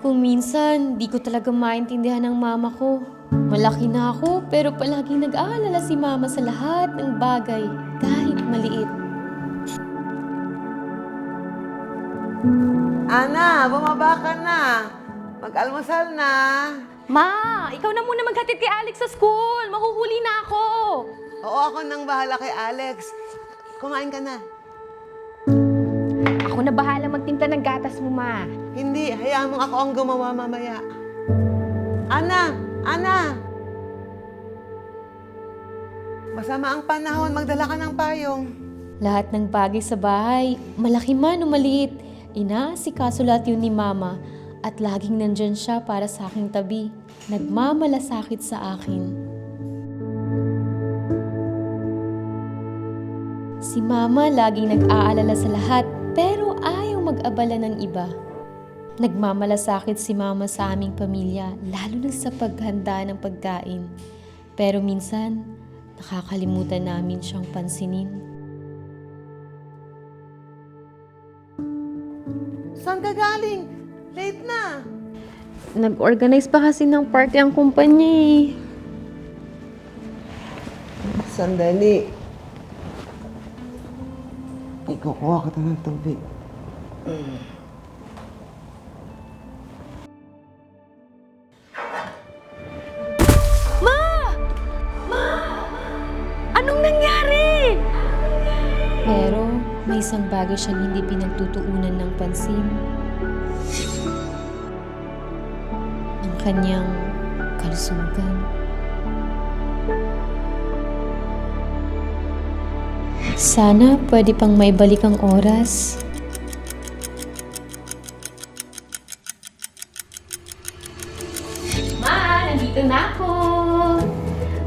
Kung minsan, di ko talaga maintindihan ng mama ko. Malaki na ako, pero palaging nag-aalala si mama sa lahat ng bagay, kahit maliit. Ana, bumaba ka na. Mag-almusal na. Ma, ikaw na muna maghatid kay Alex sa school. Mahuhuli na ako. Oo, ako nang bahala kay Alex. Kumain ka na. Ako na bahala magtimpla ng gatas mo, ma. Hindi, hayaan mo ako ang gumawa mamaya. Ana! Ana! Masama ang panahon, magdala ka ng payong. Lahat ng bagay sa bahay, malaki man o maliit, inaasikaso lahat yun ni mama at laging nandyan siya para sa aking tabi. Nagmamalasakit sa akin. Si mama laging nag-aalala sa lahat pero ayaw mag-abala ng iba. Nagmamalasakit si mama sa aming pamilya, lalo na sa paghanda ng pagkain. Pero minsan, nakakalimutan namin siyang pansinin. Saan ka galing? Late na. Nag-organize pa kasi ng party ang kumpanya eh. Sandali. Ikukuha ka ng tubig. Anong nangyari? Pero may isang bagay siyang hindi pinagtutuunan ng pansin. Ang kanyang kalusugan. Sana pwede pang maibalik ang oras. Ma, nandito na ako.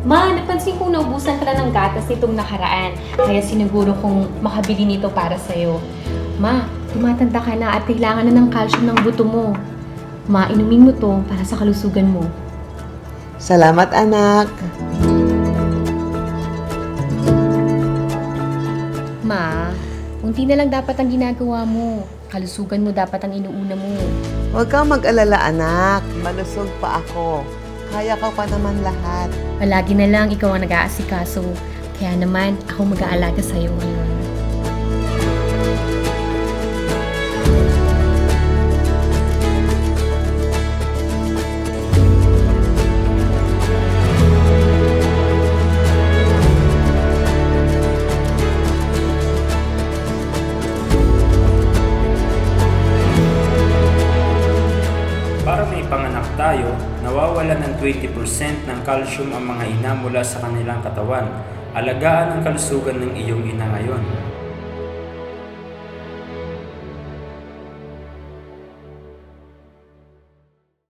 Ma, napansin kong naubusan ka na ng gatas nitong nakaraan. Kaya siniguro kong makabili nito para sa'yo. Ma, tumatanda ka na at kailangan na ng calcium ng buto mo. Ma, inumin mo to para sa kalusugan mo. Salamat, anak. Ma, unti na lang dapat ang ginagawa mo. Kalusugan mo dapat ang inuuna mo. Huwag kang mag-alala, anak. Malusog pa ako. Kaya ko pa naman lahat. Palagi na lang ikaw ang nag-aasikaso. Kaya naman, ako mag-aalaga sa'yo ngayon. Para may panganak tayo, nawawala ng 20% ng calcium ang mga ina mula sa kanilang katawan. Alagaan ang kalusugan ng iyong ina ngayon.